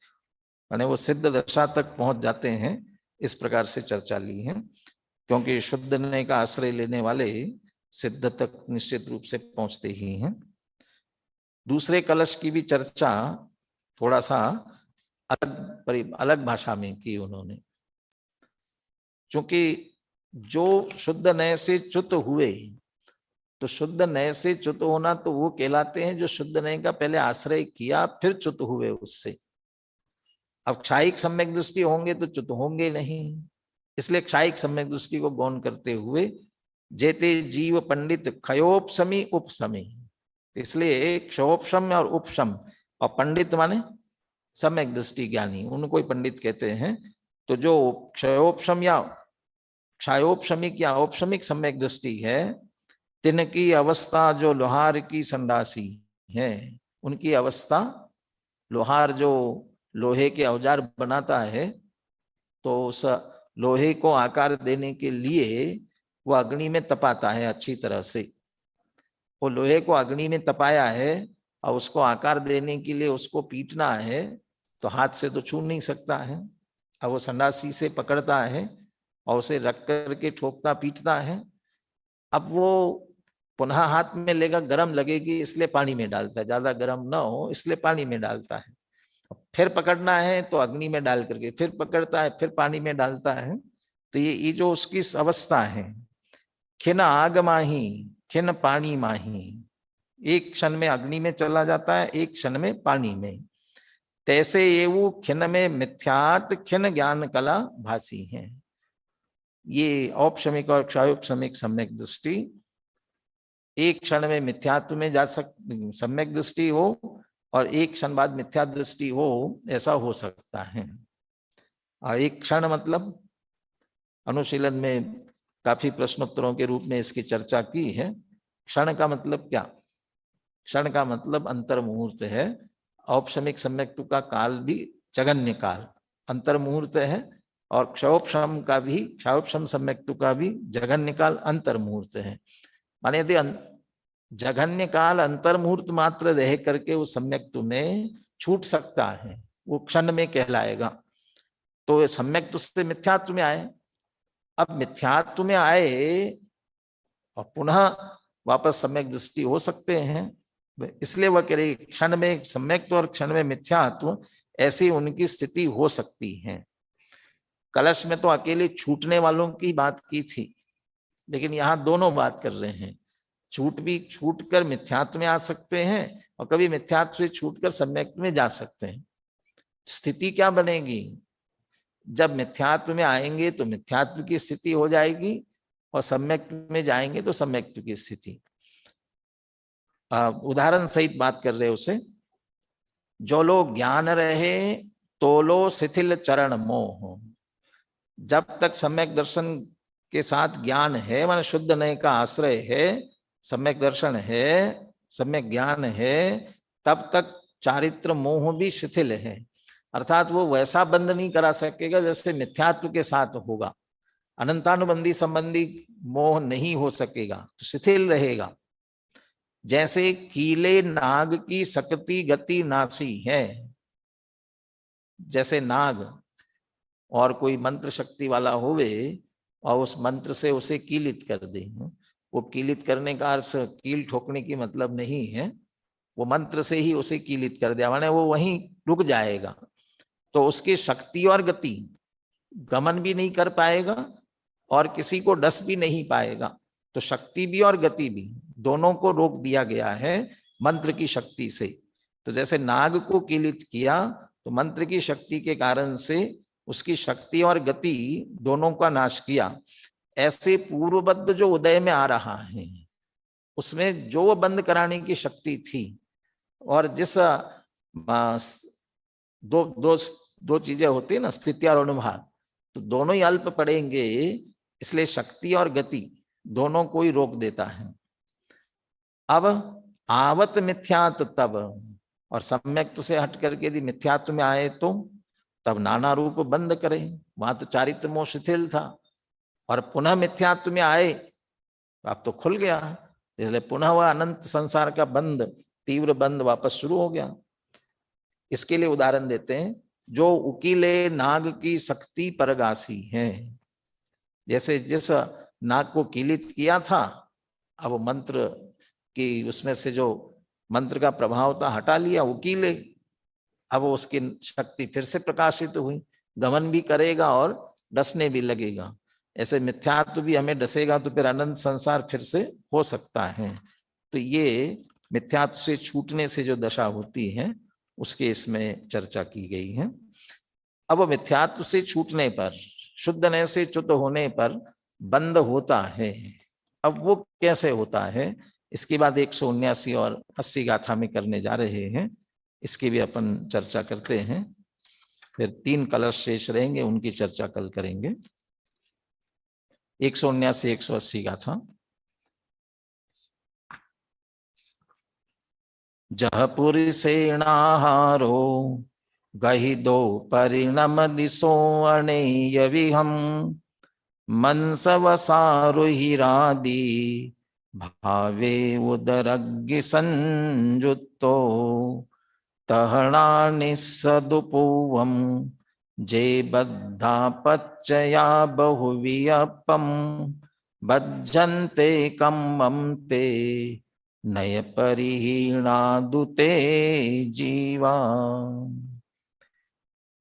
माने वो सिद्ध दशा तक पहुंच जाते हैं। इस प्रकार से चर्चा ली है, क्योंकि शुद्धने का आश्रय लेने वाले सिद्ध तक निश्चित रूप से पहुंचते ही हैं। दूसरे कलश की भी चर्चा थोड़ा सा अलग भाषा में की उन्होंने, क्योंकि जो शुद्ध नय से च्युत हुए, तो शुद्ध नय से च्युत होना तो वो कहलाते हैं जो शुद्ध नय का पहले आश्रय किया फिर च्युत हुए उससे। अब क्षायिक सम्यक दृष्टि होंगे तो च्युत होंगे नहीं, इसलिए क्षायिक सम्यक दृष्टि को गौण करते हुए जेते जीव पंडित क्षयोपशमी उपशमी, इसलिए क्षयोपशम और उपशम, और पंडित माने सम्यक दृष्टि ज्ञानी, उनको ही पंडित कहते हैं। तो जो क्षयोपशम या क्षयोपशमिक या औपशमिक सम्यक दृष्टि है, तिनकी अवस्था जो लोहार की संडासी है, उनकी अवस्था, लोहार जो लोहे के औजार बनाता है, तो उस लोहे को आकार देने के लिए वो अग्नि में तपाता है अच्छी तरह से। वो लोहे को अग्नि में तपाया है और उसको आकार देने के लिए उसको पीटना है, तो हाथ से तो छू नहीं सकता है। अब वो संडासी से पकड़ता है और उसे रख करके ठोकता पीटता है। अब वो पुनः हाथ में लेगा, गर्म लगेगी इसलिए पानी में डालता है, ज्यादा गर्म ना हो इसलिए पानी में डालता है। फिर पकड़ना है तो अग्नि में डाल करके फिर पकड़ता है, फिर पानी में डालता है। तो ये जो उसकी अवस्था है, खिन आग माही खिन पानी माही, एक क्षण में अग्नि में चला जाता है, एक क्षण में पानी में। तैसे ये वो खिन में मिथ्यात खिन ज्ञान कला भासी है। ये औपशमिक और क्षयोपशमिक सम्यक दृष्टि, एक क्षण में मिथ्यात्व में जा सम्यक दृष्टि हो और एक क्षण बाद मिथ्या दृष्टि हो, ऐसा हो सकता है। और एक क्षण मतलब अनुशीलन में काफी प्रश्नोत्तरों के रूप में इसकी चर्चा की है। क्षण का मतलब क्या? क्षण का मतलब अंतर मुहूर्त है। औपशमिक सम्यक्तु का काल भी जगन्य काल अंतर मुहूर्त है, और क्षयोपशम का भी, क्षयोपशम सम्यक्तु का भी जगन्य काल अंतर मुहूर्त है। माने यदि जघन्य काल अंतर मुहूर्त मात्र रह करके उस सम्यक्तु में छूट सकता है, वो क्षण में कहलाएगा। तो सम्यक्तु से मिथ्यात्व में आए, अब मिथ्यात्व में आए और पुनः वापस सम्यक दृष्टि हो सकते हैं, इसलिए वह कह रही क्षण में सम्यक्त्व और क्षण में मिथ्यात्व, ऐसी उनकी स्थिति हो सकती है। कलश में तो अकेले छूटने वालों की बात की थी, लेकिन यहाँ दोनों बात कर रहे हैं। छूट कर मिथ्यात्व में आ सकते हैं और कभी मिथ्यात्व से छूटकर सम्यक में जा सकते हैं। स्थिति क्या बनेगी? जब मिथ्यात्व में आएंगे तो मिथ्यात्व की स्थिति हो जाएगी, और सम्यक में जाएंगे तो सम्यक्त्व की स्थिति। उदाहरण सहित बात कर रहे उसे, जो लोग ज्ञान रहे तो लो शिथिल चरण मोह। जब तक सम्यक दर्शन के साथ ज्ञान है, माने शुद्ध नय का आश्रय है, सम्यक दर्शन है, सम्यक ज्ञान है, तब तक चारित्र मोह भी शिथिल है। अर्थात वो वैसा बंद नहीं करा सकेगा जैसे मिथ्यात्व के साथ होगा। अनंतानुबंधी संबंधी मोह नहीं हो सकेगा, तो शिथिल रहेगा। जैसे कीले नाग की सकती गति नासी है, जैसे नाग और कोई मंत्र शक्ति वाला होवे और उस मंत्र से उसे कीलित कर दे, वो कीलित करने का अर्थ कील ठोकने की मतलब नहीं है, वो मंत्र से ही उसे कीलित कर दिया माने वो वहीं रुक जाएगा, तो उसकी शक्ति और गति गमन भी नहीं कर पाएगा और किसी को डस भी नहीं पाएगा। तो शक्ति भी और गति भी दोनों को रोक दिया गया है मंत्र की शक्ति से। तो जैसे नाग को कीलित किया तो मंत्र की शक्ति के कारण से उसकी शक्ति और गति दोनों का नाश किया। ऐसे पूर्वबद्ध जो उदय में आ रहा है उसमें जो बंद कराने की शक्ति थी और जिस दो चीजें होती है ना, स्थिति और अनुभाव, तो दोनों ही अल्प पड़ेंगे, इसलिए शक्ति और गति दोनों को ही रोक देता है। अब आवत मिथ्यात्व तब, और सम्यक्त्व से हट करके यदि मिथ्यात्व में आए तो तब नाना रूप बंद करे, वहां तो चारित्र मोह शिथिल था और पुनः मिथ्यात्व में आए अब तो खुल गया, इसलिए पुनः वह अनंत संसार का बंद, तीव्र बंद वापस शुरू हो गया। इसके लिए उदाहरण देते हैं, जो उकीले नाग की शक्ति परगासी है, जैसे जिस नाग को कीलित किया था अब मंत्र की उसमें से जो मंत्र का प्रभाव था हटा लिया उकीले, अब उसकी शक्ति फिर से प्रकाशित हुई, गमन भी करेगा और डसने भी लगेगा। ऐसे मिथ्यात्व भी हमें डसेगा तो फिर अनंत संसार फिर से हो सकता है। तो ये मिथ्यात्व से छूटने से जो दशा होती है उसके इसमें चर्चा की गई है। अब मिथ्यात्व से छूटने पर, शुद्धने से च्युत होने पर बंद होता है। अब वो कैसे होता है इसके बाद 179 और 80 गाथा में करने जा रहे हैं, इसकी भी अपन चर्चा करते हैं। फिर 3 कलश शेष रहेंगे, उनकी चर्चा कल करेंगे। 179 180 गाथा। जह पुरुषेणाहारो गहिदो परिणम दिशो अणेय विहम मनसवसारुहिरादि भावे उदरग्नि संजुत्तो तहणानि सदुपूवम जे बद्धा पच्चया बहुवियपम बज्जन्ते कम्मं ते नय परिहीणादुते जीवा।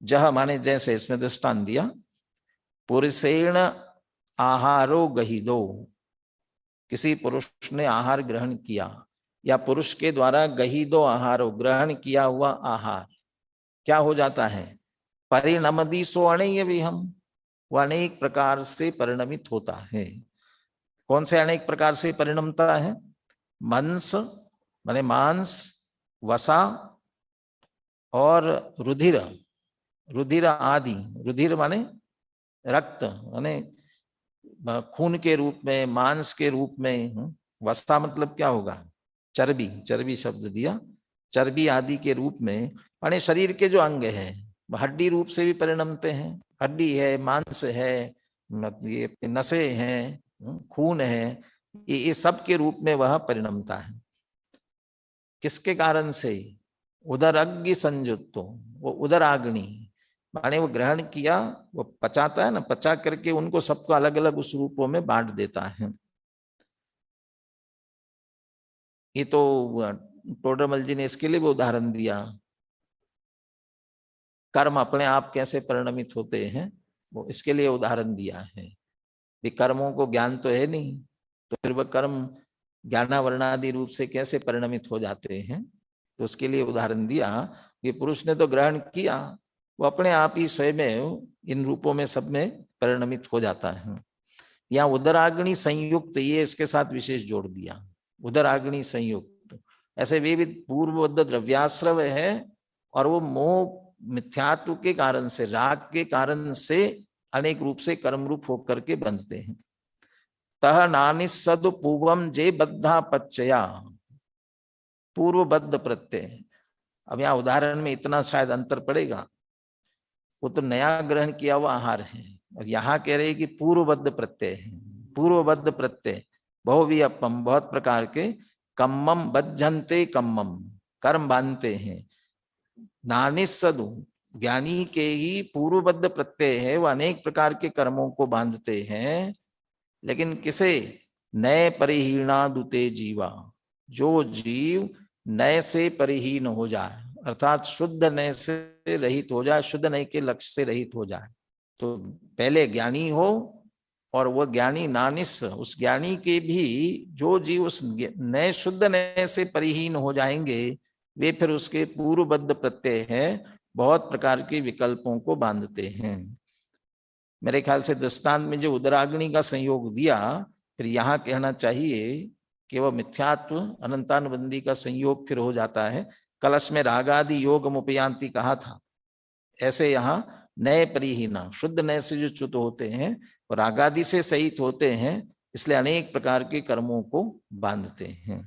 जह माने जैसे, इसमें दृष्टांत दिया, पुरुषेण आहारो गहिदो, किसी पुरुष ने आहार ग्रहण किया या पुरुष के द्वारा गहिदो आहारो, ग्रहण किया हुआ आहार क्या हो जाता है, परिणमदी सो अणेय विहम, वह अनेक प्रकार से परिणमित होता है। कौन से अनेक प्रकार से परिणमता है? मंस माने मांस, वसा और रुधिर, रुधिर आदि, रुधिर माने रक्त माने खून के रूप में, मांस के रूप में, वसा मतलब क्या होगा, चर्बी, चर्बी शब्द दिया, चर्बी आदि के रूप में, माने शरीर के जो अंग हैं हड्डी रूप से भी परिणमते हैं, हड्डी है, मांस है, ये नसें हैं, खून है, ये सब के रूप में वह परिणमता है। किसके कारण से? उदरग्नि संयुक्तो, वो उदराग्नि माने वो ग्रहण किया, वो पचाता है ना, पचा करके उनको सबको अलग अलग उस रूपों में बांट देता है। ये तो टोडरमल जी ने इसके लिए भी उदाहरण दिया, कर्म अपने आप कैसे परिणमित होते हैं वो इसके लिए उदाहरण दिया है। कर्मों को ज्ञान तो है नहीं, तो फिर वह कर्म ज्ञानावरणादि रूप से कैसे परिणमित हो जाते हैं, तो उसके लिए उदाहरण दिया कि पुरुष ने तो ग्रहण किया, वो अपने आप ही स्वयं इन रूपों में सब में परिणमित हो जाता है। यहाँ उदराग्नि संयुक्त, ये इसके साथ विशेष जोड़ दिया, उदराग्नि संयुक्त। ऐसे वे भी पूर्वबद्ध द्रव्याश्रव है और वो मोह मिथ्यात्व के कारण से, राग के कारण से अनेक रूप से कर्म रूप होकर के बंधते हैं। तह नानि सदुपूवम जे बद्धा पच्चया, पूर्वबद्ध प्रत्यय। अब यहाँ उदाहरण में इतना शायद अंतर पड़ेगा, वो तो नया ग्रहण किया हुआ आहार है, और यहाँ कह रहे कि पूर्वबद्ध प्रत्यय है। पूर्वबद्ध प्रत्यय बहुवियपम, बहुत प्रकार के, कम्मम बज्जन्ते कम्मम, कर्म बांधते हैं, नानि सदु ज्ञानी के ही पूर्वबद्ध प्रत्यय है, वह अनेक प्रकार के कर्मों को बांधते हैं, लेकिन किसे? नए परिहीणा दुते जीवा, जो जीव नए से परिहीन हो जाए, अर्थात शुद्ध नए से रहित हो जाए, शुद्ध नए के लक्ष्य से रहित हो जाए। तो पहले ज्ञानी हो, और वह ज्ञानी नानिस, उस ज्ञानी के भी जो जीव उस नए शुद्ध नए से परिहीन हो जाएंगे, वे फिर उसके पूर्वबद्ध प्रत्यय है, बहुत प्रकार के विकल्पों को बांधते हैं। मेरे ख्याल से दृष्टांत में जो उदराग्नि का संयोग दिया, फिर यहाँ कहना चाहिए कि वह मिथ्यात्व अनंतानुबंधी का संयोग फिर हो जाता है। कलश में रागादि योग मुपयांति कहा था, ऐसे यहाँ नए परिहीना, शुद्ध नए से जो च्युत होते हैं और रागादि से सहित होते हैं, इसलिए अनेक प्रकार के कर्मों को बांधते हैं।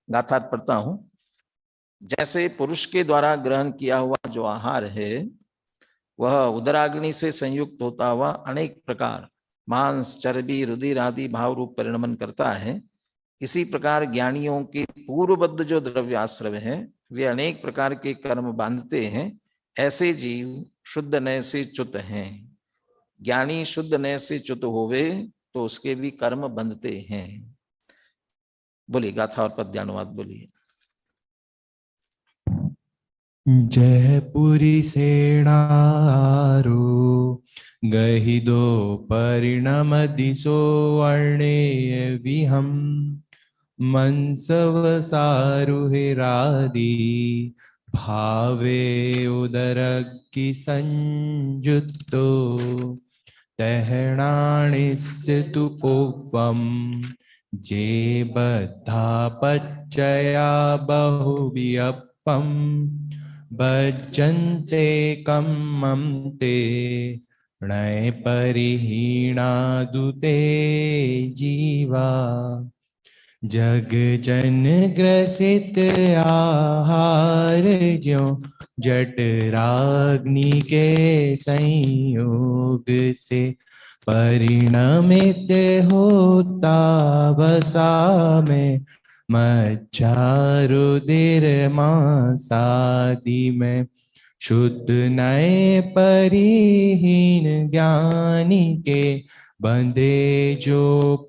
गाथा पढ़ता हूं। जैसे पुरुष के द्वारा ग्रहण किया हुआ जो आहार है, वह उदराग्नि से संयुक्त होता हुआ अनेक प्रकार मांस, चर्बी, रुधिर आदि भाव रूप परिणमन करता है। इसी प्रकार ज्ञानियों के पूर्वबद्ध जो द्रव्याश्रय है, वे अनेक प्रकार के कर्म बांधते हैं। ऐसे जीव शुद्ध नय से च्युत हैं। ज्ञानी शुद्ध नय से च्युत होवे तो उसके भी कर्म बंधते हैं। बोलिए गाथा और पद्यानुवाद बोलिए। जयपुरी सेणारो गहि दो परिणम दिशो वर्णेय विहम मनसव सारुहिरादि भावे उदर की संयुक्तो तहणाणिस्य तु पूर्वम जे बद्धा पच्चया बहुवियपम भजन्ते कम्मं ते नय परिहीणा दुते जीवा जग जन ग्रसित आहार ज्यों जठराग्नि के संयोग से परिणमित होता वसा में मज्जा रुधिर मांसादि में शुद्ध नए परिहीन ज्ञानी के बंधे जो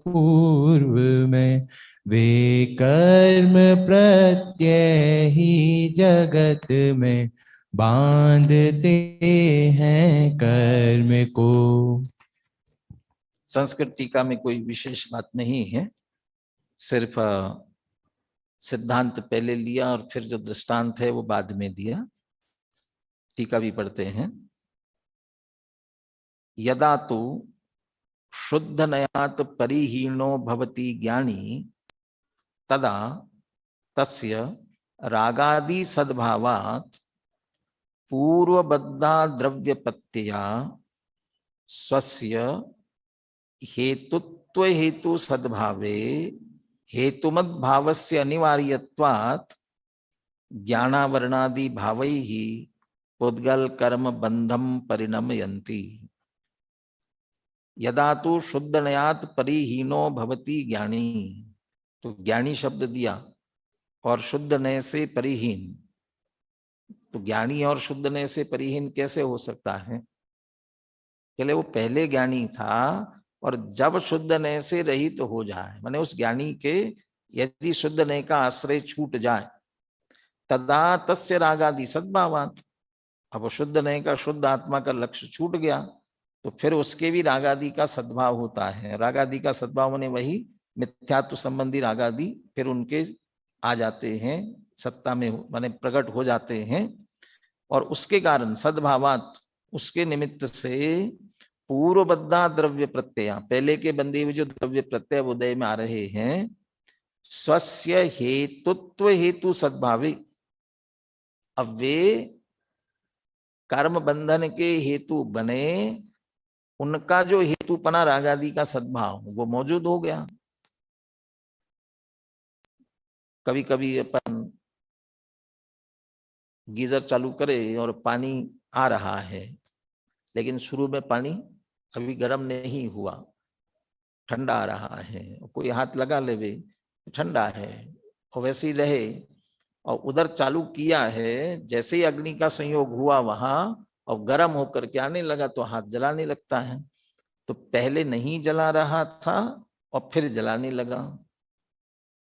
पूर्व में वे कर्म प्रत्यय ही जगत में बांधते हैं कर्म को। संस्कृत टीका में कोई विशेष बात नहीं है, सिर्फ सिद्धांत पहले लिया और फिर जो दृष्टांत है वो बाद में दिया। टीका भी पढ़ते हैं। यदा तो शुद्ध नयात परिहीनो भवति ज्ञानी तदा तस्य रागादि सद्भावात् पूर्वबद्धा द्रव्यपत्या स्वस्य हेतुत्व हेतु सद्भावे हेतुमद भावस्य अनिवार्यत्वात् ज्ञानावरणादि भावैः पुद्गल कर्म बंधम परिणमयन्ति। यदा तो शुद्ध नयात परिहीनो भवति ज्ञानी, तो ज्ञानी शब्द दिया और शुद्ध नय से परिहीन, तो ज्ञानी और शुद्ध नय से परिहीन कैसे हो सकता है? पहले वो पहले ज्ञानी था और जब शुद्ध नय से रहित तो हो जाए, माने उस ज्ञानी के यदि शुद्ध नय का आश्रय छूट जाए, तदा तस्य रागादि सद्भावात्, अब शुद्ध नय का, शुद्ध आत्मा का लक्ष्य छूट गया तो फिर उसके भी रागादि का सद्भाव होता है। रागादि का सद्भाव माने वही मिथ्यात्व संबंधी रागादि फिर उनके आ जाते हैं, सत्ता में माने प्रकट हो जाते हैं, और उसके कारण सद्भावात, उसके निमित्त से पूर्वबद्धा द्रव्य प्रत्यय, पहले के बंधे हुए जो द्रव्य प्रत्यय उदय में आ रहे हैं, स्वस्य हेतुत्व हेतु सद्भावी, अब वे कर्म बंधन के हेतु बने, उनका जो हेतुपना रागादि का सद्भाव वो मौजूद हो गया। कभी कभी अपन गीजर चालू करे और पानी आ रहा है, लेकिन शुरू में पानी अभी गर्म नहीं हुआ, ठंडा आ रहा है, कोई हाथ लगा लेवे ठंडा है, और वैसे ही रहे और उधर चालू किया है, जैसे ही अग्नि का संयोग हुआ वहां और गर्म होकर के आने लगा तो हाथ जलाने लगता है। तो पहले नहीं जला रहा था और फिर जलाने लगा।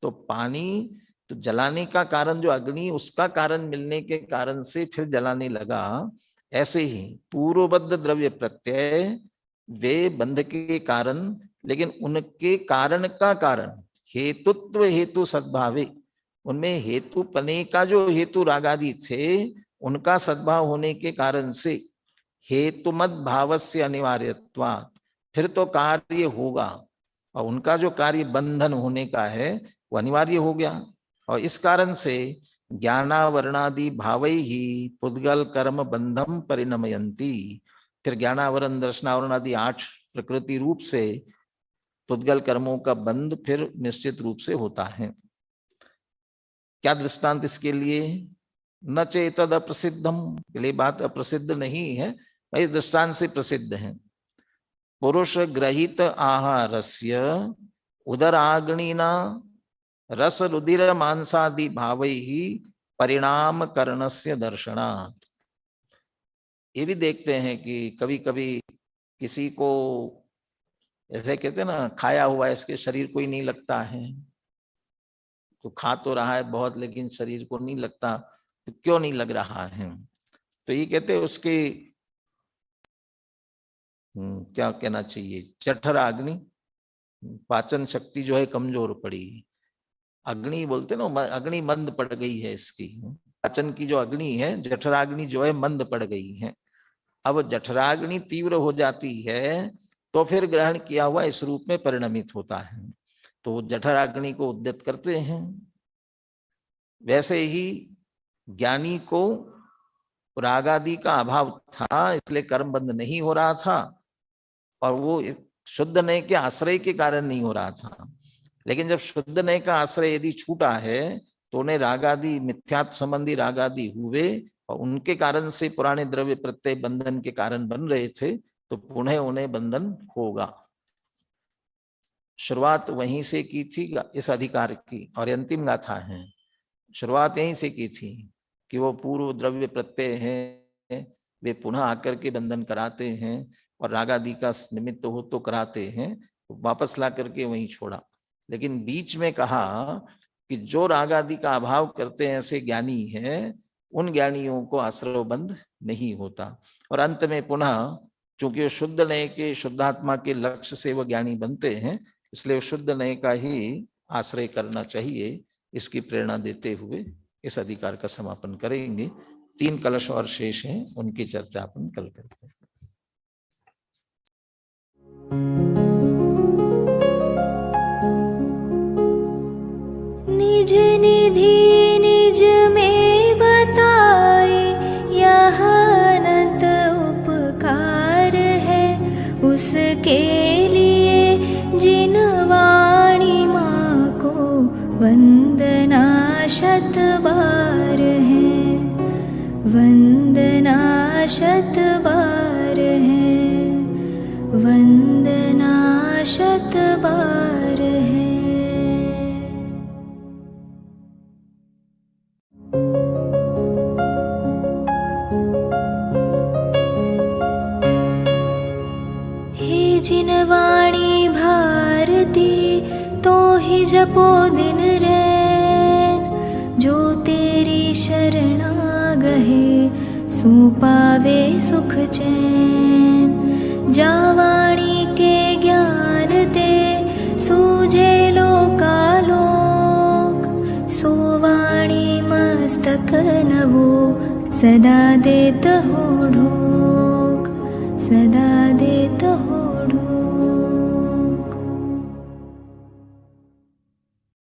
तो पानी तो जलाने का कारण जो अग्नि, उसका कारण मिलने के कारण से फिर जलाने लगा। ऐसे ही पूर्वबद्ध द्रव्य प्रत्यय वे बंध के कारण, लेकिन उनके कारण का कारण हेतुत्व हेतु सद्भावे, उनमें हेतु पने का जो हेतु रागादि थे उनका सद्भाव होने के कारण से हेतुमत भावस्य अनिवार्यत्वात्, फिर तो कार्य होगा और उनका जो कार्य बंधन होने का है वो अनिवार्य हो गया। और इस कारण से ज्ञानावरणादि भावै ही पुद्गल कर्म बंधम परिणमयन्ति, फिर ज्ञानावरण दर्शनावरण आदि 8 प्रकृति रूप से पुद्गल कर्मों का बंध फिर निश्चित रूप से होता है। क्या दृष्टांत इसके लिए? न चेतद अप्रसिद्धम, के लिए बात अप्रसिद्ध नहीं है, इस दृष्टांत से प्रसिद्ध है। पुरुष ग्रहित आहारस्य उदराग्निना रस रुधिर मांसादि भावै ही परिणाम करणस्य दर्शनात्। ये भी देखते हैं कि कभी कभी किसी को ऐसे कहते हैं ना, खाया हुआ इसके शरीर को ही नहीं लगता है, तो खा तो रहा है बहुत लेकिन शरीर को नहीं लगता, तो क्यों नहीं लग रहा है? तो ये कहते हैं उसके क्या कहना चाहिए, जठर अग्नि, पाचन शक्ति जो है कमजोर पड़ी। अग्नि बोलते ना, अग्नि मंद पड़ गई है इसकी, पाचन की जो अग्नि है, जठराग्नि जो है मंद पड़ गई है। अब जठराग्नि तीव्र हो जाती है तो फिर ग्रहण किया हुआ इस रूप में परिणमित होता है, तो जठराग्नि को उद्यत करते हैं। वैसे ही ज्ञानी को रागादि का अभाव था, इसलिए कर्म बंध नहीं हो रहा था और वो शुद्ध नय के आश्रय के कारण नहीं हो रहा था। लेकिन जब शुद्ध नय का आश्रय यदि छूटा है तो उन्हें रागादि, मिथ्यात्व संबंधी रागादि हुए और उनके कारण से पुराने द्रव्य प्रत्यय बंधन के कारण बन रहे थे, तो पुनः उन्हें बंधन होगा। शुरुआत वहीं से की थी इस अधिकार की, और अंतिम गाथा है। शुरुआत यहीं से की थी कि वो पूर्व द्रव्य प्रत्यय हैं, वे पुनः आकर के बंधन कराते हैं और रागादि का निमित्त हो तो कराते हैं, तो वापस ला करके वहीं छोड़ा। लेकिन बीच में कहा कि जो रागादि का अभाव करते हैं ऐसे ज्ञानी हैं, उन ज्ञानियों को आश्रय बंध नहीं होता। और अंत में पुनः चूंकि वो शुद्ध नय के, शुद्धात्मा के लक्ष्य से वो ज्ञानी बनते हैं, इसलिए शुद्ध नय का ही आश्रय करना चाहिए, इसकी प्रेरणा देते हुए इस अधिकार का समापन करेंगे। 3 कलश और शेष हैं, उनकी चर्चा अपन कल करते हैं। निज निधि निज में बताए, यह अनंत उपकार है उसके लिए जिन वाणी माँ को वंदना शत बार है, वंदना शत बार है, वंदना शत बार है। हे जिन वाणी भारती तो ही जपो दिन रैन, जो तेरी शरणा गहे सो पावे सुख चैन। जा वाणी के ज्ञान ते सूझे लोकालोक, सो वाणी मस्तक नवो सदा देत हो ढोक, सदा देत हो ढोक।